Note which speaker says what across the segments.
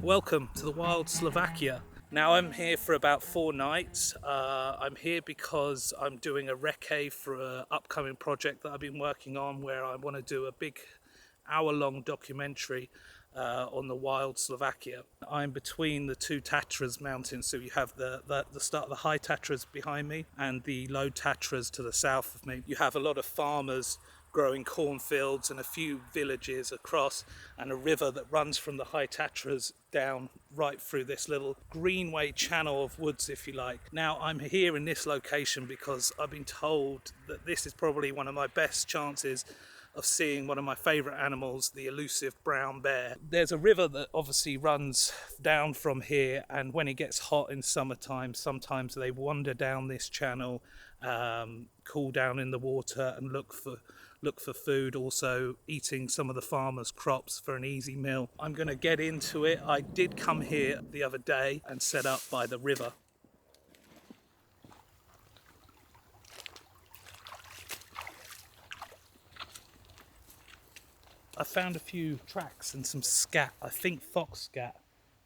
Speaker 1: Welcome to the wild Slovakia. Now I'm here for about 4 nights. I'm here because I'm doing a recce for an upcoming project that I've been working on, where I want to do a big hour-long documentary on the wild Slovakia. I'm between the two Tatras mountains, so you have the start of the high Tatras behind me and the low Tatras to the south of me. You have a lot of farmers growing cornfields and a few villages across, and a river that runs from the high Tatras down right through this little greenway channel of woods, if you like. Now I'm here in this location because I've been told that this is probably one of my best chances of seeing one of my favourite animals, the elusive brown bear. There's a river that obviously runs down from here, and when it gets hot in summertime, sometimes they wander down this channel, cool down in the water and look for food, also eating some of the farmers' crops for an easy meal. I'm going to get into it. I did come here the other day and set up by the river. I found a few tracks and some scat, I think fox scat,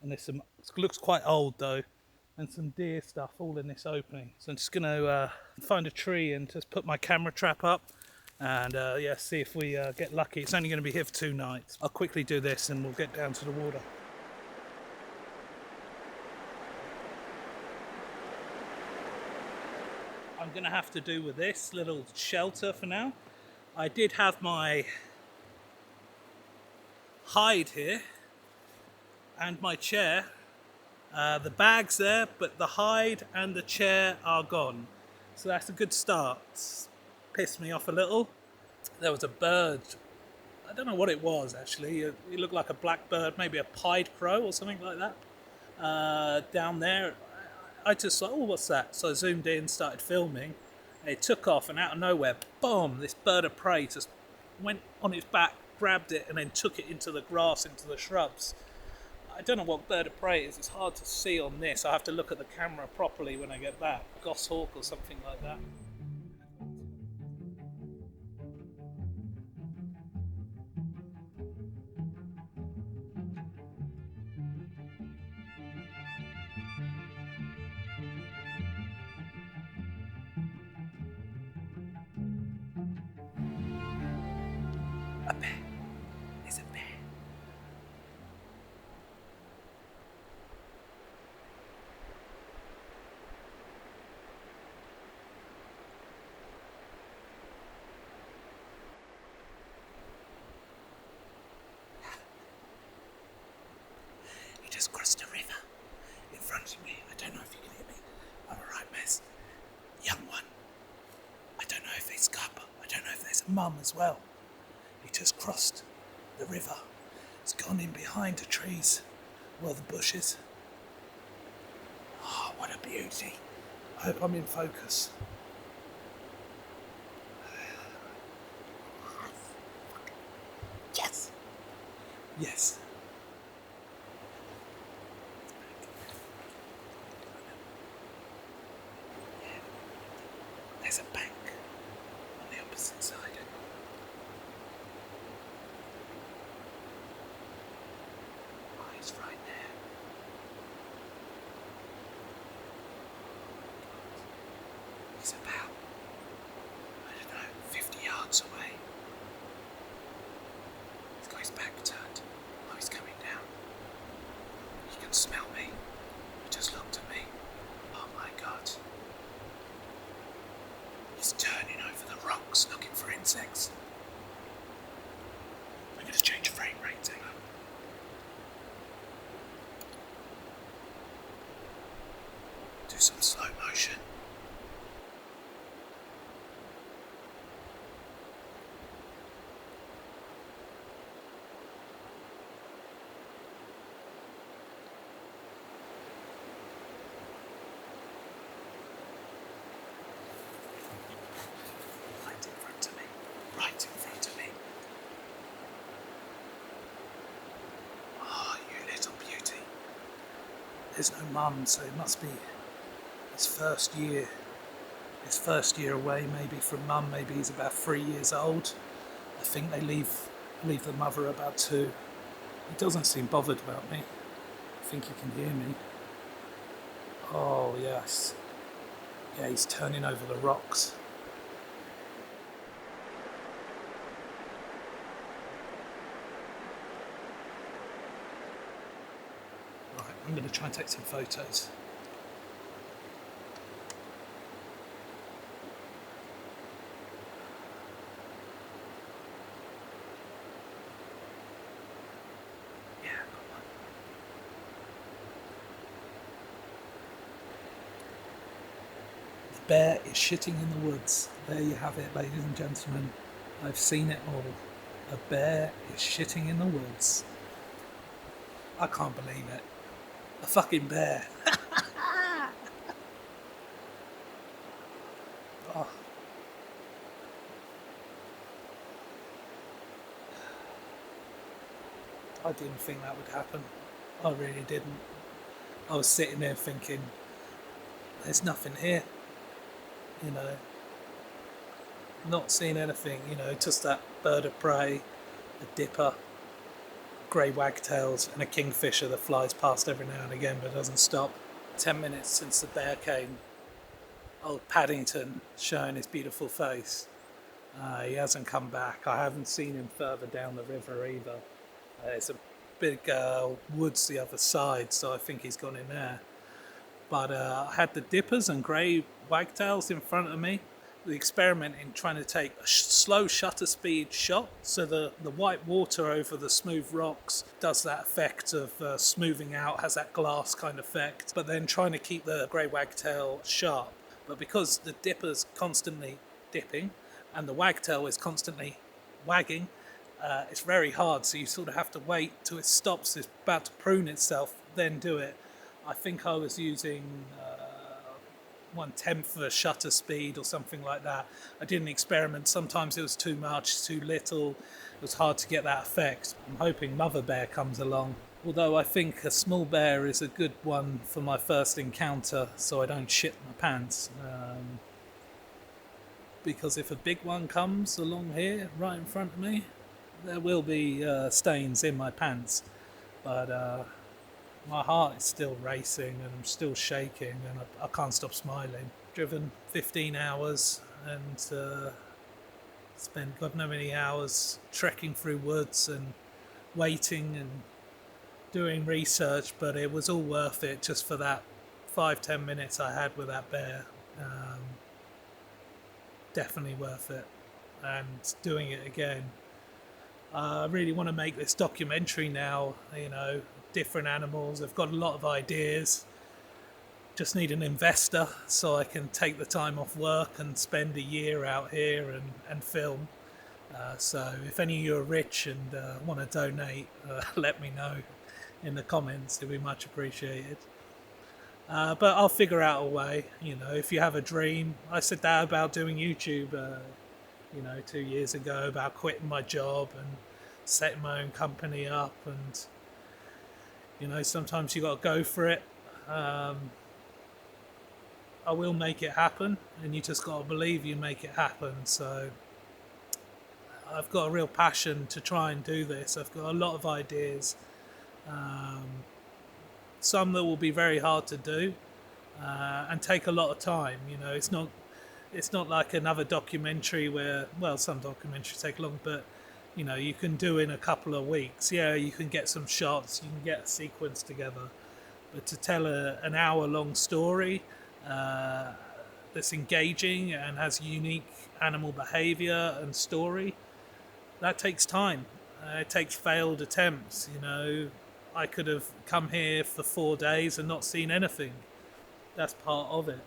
Speaker 1: and there's some, it looks quite old though, and some deer stuff all in this opening. So I'm just going to find a tree and just put my camera trap up and yeah, see if we get lucky. It's only going to be here for 2 nights. I'll quickly do this and we'll get down to the water. I'm going to have to do with this little shelter for now. I did have my hide here and my chair. The bag's there, but the hide and the chair are gone. So that's a good start. It's pissed me off a little. There was a bird. I don't know what it was actually. It looked like a blackbird, maybe a pied crow or something like that. Down there. I just thought, oh, what's that? So I zoomed in, started filming. And it took off, and out of nowhere, boom! This bird of prey just went on its back, grabbed it, and then took it into the grass, into the shrubs. I don't know what bird of prey it is. It's hard to see on this. I have to look at the camera properly when I get back. Goshawk or something like that. A bear. There's a bear. He just crossed a river in front of me. I don't know if you can hear me. I'm a right mess. Young one. I don't know if it's cub. I don't know if there's a mum as well. He just crossed the river. It's gone in behind the trees. Well, the bushes. Oh, what a beauty. I hope I'm in focus. Yes. Yes. There's a bank on the opposite side. Oh, he's right there. He's about, I don't know, 50 yards away. He's got his back turned. Oh, he's coming down. He can smell me. He just looked at me. Oh my God. He's turning over the rocks looking for insects. I'm going to change frame rate, hang on. Do some slow motion. Right in front of me. Oh, you little beauty. There's no mum, so it must be his first year. His first year away, maybe from mum. Maybe he's about 3 years old. I think they leave the mother about 2. He doesn't seem bothered about me. think he can hear me. Oh yes. Yeah, he's turning over the rocks. Right, I'm going to try and take some photos. Bear is shitting in the woods. There you have it, ladies and gentlemen. I've seen it all. A bear is shitting in the woods. I can't believe it. A fucking bear. Oh. I didn't think that would happen. I really didn't. I was sitting there thinking, there's nothing here. You know, not seeing anything, you know, just that bird of prey, a dipper, grey wagtails and a kingfisher that flies past every now and again but doesn't stop. 10 minutes since the bear came, old Paddington showing his beautiful face. He hasn't come back. I haven't seen him further down the river either. There's a big woods the other side, so I think he's gone in there. But I had the dippers and grey wagtails in front of me. The experiment in trying to take a slow shutter speed shot, so the white water over the smooth rocks does that effect of smoothing out, has that glass kind of effect, but then trying to keep the grey wagtail sharp. But because the dipper's constantly dipping and the wagtail is constantly wagging, it's very hard, so you sort of have to wait till it stops, it's about to prune itself, then do it. I think I was using 1/10 of a shutter speed or something like that. I didn't experiment. Sometimes it was too much, too little. It was hard to get that effect. I'm hoping Mother Bear comes along. Although I think a small bear is a good one for my first encounter, so I don't shit my pants. Because if a big one comes along here, right in front of me, there will be stains in my pants. But my heart is still racing and I'm still shaking and I can't stop smiling. Driven 15 hours and spent God knows many hours trekking through woods and waiting and doing research, but it was all worth it just for that 5-10 minutes I had with that bear. Definitely worth it, and doing it again. I really want to make this documentary now, you know, different animals. I've got a lot of ideas. Just need an investor so I can take the time off work and spend a year out here and film. So if any of you are rich and want to donate, let me know in the comments. It'd be much appreciated. But I'll figure out a way. You know, if you have a dream, I said that about doing YouTube, you know, 2 years ago, about quitting my job and setting my own company up, and you know, sometimes you got to go for it. I will make it happen, and you just got to believe you make it happen. So I've got a real passion to try and do this. I've got a lot of ideas, some that will be very hard to do and take a lot of time. You know, it's not like another documentary where, well, some documentaries take long, but you know, you can do in a couple of weeks. Yeah, you can get some shots, you can get a sequence together, but to tell an hour-long story that's engaging and has unique animal behavior and story, that takes time. It takes failed attempts. You know, I could have come here for 4 days and not seen anything. That's part of it.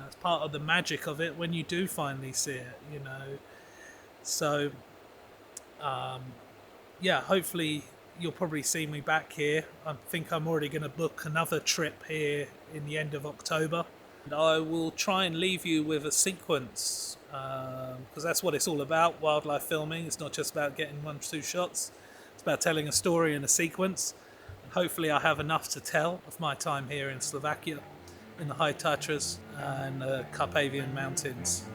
Speaker 1: It's part of the magic of it when you do finally see it, you know. So yeah, hopefully you'll probably see me back here. I think I'm already going to book another trip here in the end of October. And I will try and leave you with a sequence, because that's what it's all about, wildlife filming. It's not just about getting 1-2 shots. It's about telling a story in a sequence. And hopefully I have enough to tell of my time here in Slovakia, in the High Tatras and the Carpathian Mountains.